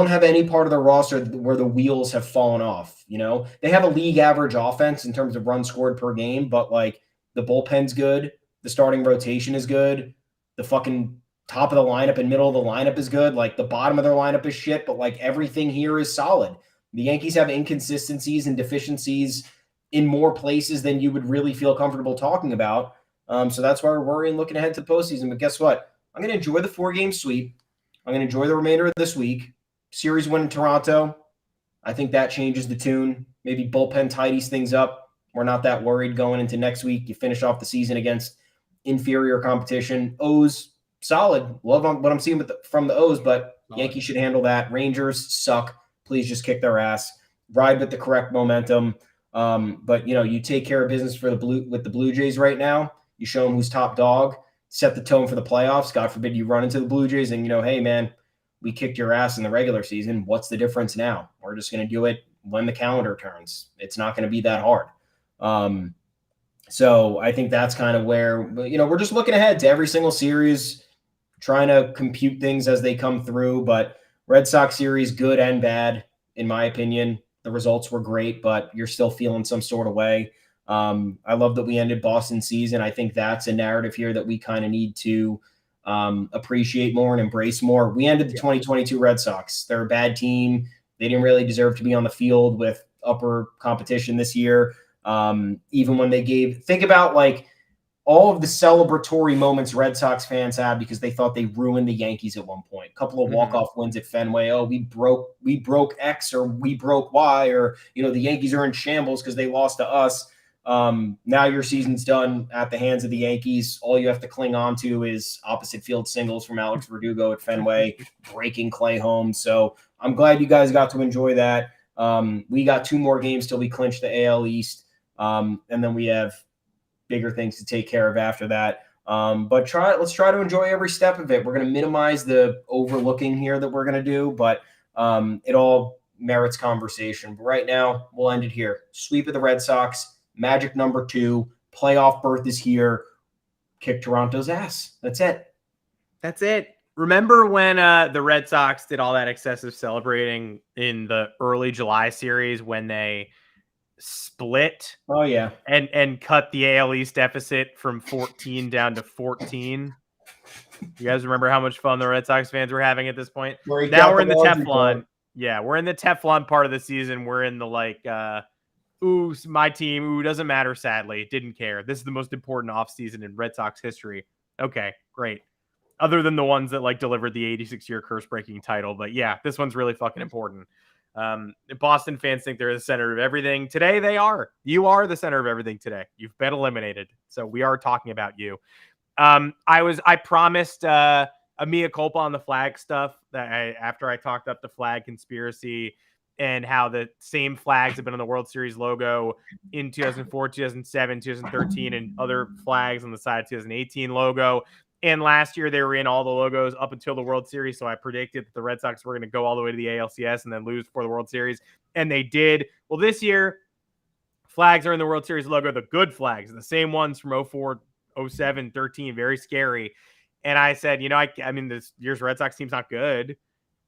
have any part of the roster where the wheels have fallen off. They have a league average offense in terms of runs scored per game, but like the bullpen's good, the starting rotation is good, the fucking top of the lineup and middle of the lineup is good. Like the bottom of their lineup is shit, but like everything here is solid. The Yankees have inconsistencies and deficiencies in more places than you would really feel comfortable talking about. So that's why we're worrying looking ahead to the postseason. But guess what? I'm going to enjoy the 4-game sweep. I'm going to enjoy the remainder of this week. Series win in Toronto. I think that changes the tune. Maybe bullpen tidies things up. We're not that worried going into next week. You finish off the season against inferior competition. O's, solid. Love what I'm seeing from the O's, but Yankees should handle that. Rangers suck. Please just kick their ass. Ride with the correct momentum. But you take care of business with the Blue Jays right now. You show them who's top dog. Set the tone for the playoffs. God forbid you run into the Blue Jays and hey man, we kicked your ass in the regular season. What's the difference now? We're just going to do it when the calendar turns. It's not going to be that hard. So I think that's kind of where we're just looking ahead to every single series, trying to compute things as they come through. But Red Sox series, good and bad, in my opinion. The results were great, but you're still feeling some sort of way. I love that we ended Boston season. I think that's a narrative here that we kind of need to appreciate more and embrace more. We ended the 2022 Red Sox. They're a bad team. They didn't really deserve to be on the field with upper competition this year. Even when think about like all of the celebratory moments Red Sox fans had because they thought they ruined the Yankees at one point. A couple of walk-off wins at Fenway. Oh, we broke X or we broke Y, or the Yankees are in shambles because they lost to us. Now your season's done at the hands of the Yankees. All you have to cling on to is opposite field singles from Alex Verdugo at Fenway, breaking Clay home. So I'm glad you guys got to enjoy that. We got 2 more games till we clinch the AL East. And then we have bigger things to take care of after that. But let's try to enjoy every step of it. We're going to minimize the overlooking here that we're going to do, but it all merits conversation. But right now, we'll end it here. Sweep of the Red Sox, magic number 2, playoff berth is here. Kick Toronto's ass. That's it. That's it. Remember when the Red Sox did all that excessive celebrating in the early July series when they split? Oh yeah, and cut the AL East deficit from 14 down to 14. You guys remember how much fun the Red Sox fans were having at this point? Now we're in the Teflon. Yeah, we're in the Teflon part of the season. We're in the ooh, my team. Ooh, doesn't matter. Sadly, didn't care. This is the most important offseason in Red Sox history. Okay, great. Other than the ones that delivered the 86-year curse-breaking title, but yeah, this one's really fucking important. Boston fans think they're the center of everything. Today they are. You are the center of everything today. You've been eliminated. So we are talking about you. I promised a mea culpa on the flag stuff after I talked up the flag conspiracy and how the same flags have been on the World Series logo in 2004, 2007, 2013, and other flags on the side of 2018 logo. And last year, they were in all the logos up until the World Series. So I predicted that the Red Sox were going to go all the way to the ALCS and then lose for the World Series. And they did. Well, this year, flags are in the World Series logo, the good flags, the same ones from 04, 07, 13, very scary. And I said, I mean, this year's Red Sox team's not good,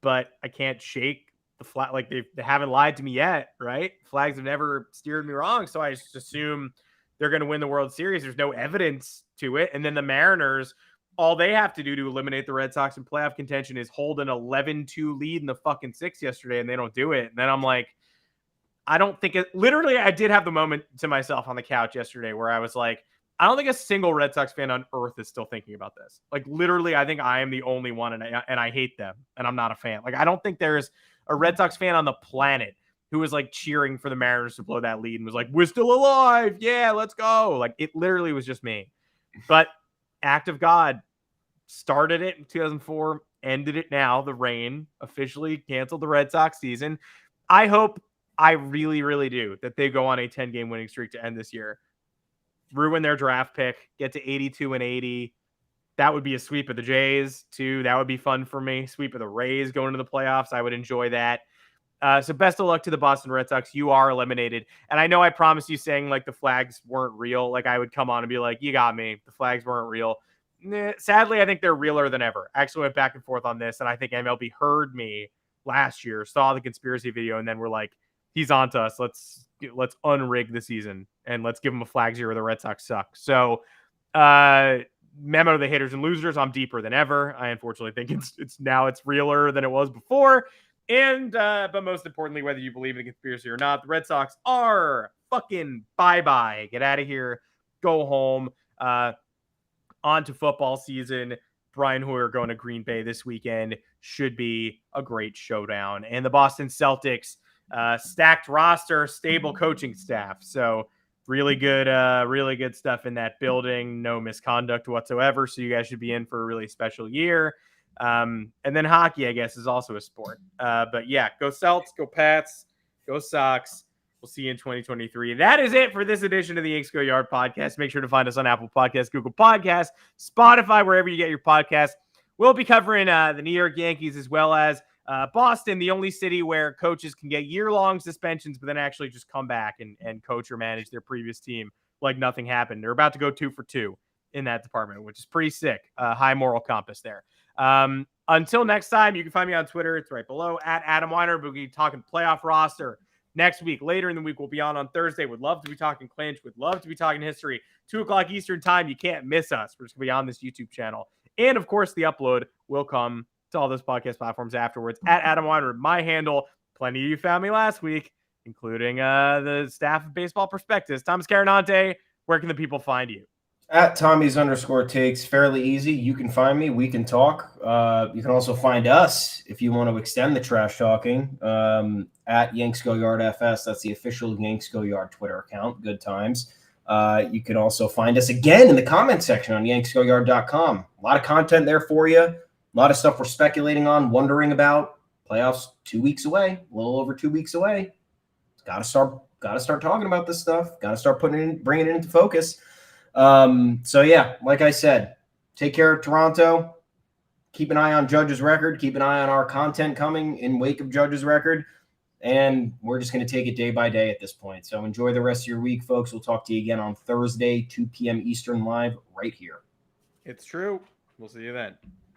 but I can't shake the flag. Like they haven't lied to me yet, right? Flags have never steered me wrong. So I just assume they're going to win the World Series. There's no evidence to it. And then the Mariners, all they have to do to eliminate the Red Sox in playoff contention is hold an 11-2 lead in the fucking 6th yesterday, and they don't do it. And then I'm like, I don't think it. Literally, I did have the moment to myself on the couch yesterday where I was like, I don't think a single Red Sox fan on earth is still thinking about this. Like, literally, I think I am the only one, and I hate them, and I'm not a fan. Like, I don't think there's a Red Sox fan on the planet who was like cheering for the Mariners to blow that lead and was like, we're still alive. Yeah, let's go. Like, it literally was just me. But act of God started it in 2004, ended it now. The rain officially canceled the Red Sox season. I really, really do that they go on a 10-game winning streak to end this year. Ruin their draft pick, get to 82 and 80. That would be a sweep of the Jays, too. That would be fun for me. Sweep of the Rays going to the playoffs. I would enjoy that. So best of luck to the Boston Red Sox. You are eliminated. And I know I promised you saying like the flags weren't real. Like I would come on and be like, you got me. The flags weren't real. Sadly, I think they're realer than ever. Actually went back and forth on this. And I think MLB heard me last year, saw the conspiracy video, and then we're like, he's on to us. Let's unrig the season and let's give him a flag zero. The Red Sox suck. So memo to the haters and losers. I'm deeper than ever. I unfortunately think it's realer than it was before. And but most importantly, whether you believe in a conspiracy or not, the Red Sox are fucking bye-bye. Get out of here. Go home. On to football season. Brian Hoyer going to Green Bay this weekend. Should be a great showdown. And the Boston Celtics, stacked roster, stable coaching staff. So really good stuff in that building. No misconduct whatsoever. So you guys should be in for a really special year. And then hockey, I guess, is also a sport. But yeah, go Celts, go Pats, go Sox. We'll see you in 2023. That is it for this edition of the Yanks Go Yard podcast. Make sure to find us on Apple Podcasts, Google Podcasts, Spotify, wherever you get your podcasts. We'll be covering the New York Yankees as well as Boston, the only city where coaches can get year-long suspensions, but then actually just come back and coach or manage their previous team like nothing happened. They're about to go 2 for 2 in that department, which is pretty sick. High moral compass there. Until next time, you can find me on Twitter. It's right below at Adam Weiner. We'll be talking playoff roster next week. Later in the week, we'll be on Thursday. Would love to be talking clinch. Would love to be talking history. 2 o'clock Eastern time. You can't miss us. We're just going to be on this YouTube channel. And of course, the upload will come to all those podcast platforms afterwards at Adam Weiner. My handle. Plenty of you found me last week, including the staff of Baseball Prospectus. Thomas Carinante, where can the people find you? At Tommy's_takes, fairly easy. You can find me. We can talk. You can also find us if you want to extend the trash talking at Yanks Go Yard FS. That's the official Yanks Go Yard Twitter account. Good times. You can also find us again in the comment section on yanksgoyard.com. A lot of content there for you. A lot of stuff we're speculating on, wondering about. Playoffs 2 weeks away, a little over 2 weeks away. Got to start talking about this stuff. Got to start bringing it into focus. So yeah, like I said, take care of Toronto. Keep an eye on Judge's record. Keep an eye on our content coming in wake of Judge's record. And we're just going to take it day by day at this point. So enjoy the rest of your week, folks. We'll talk to you again on Thursday, 2 p.m. Eastern live right here. It's true. We'll see you then.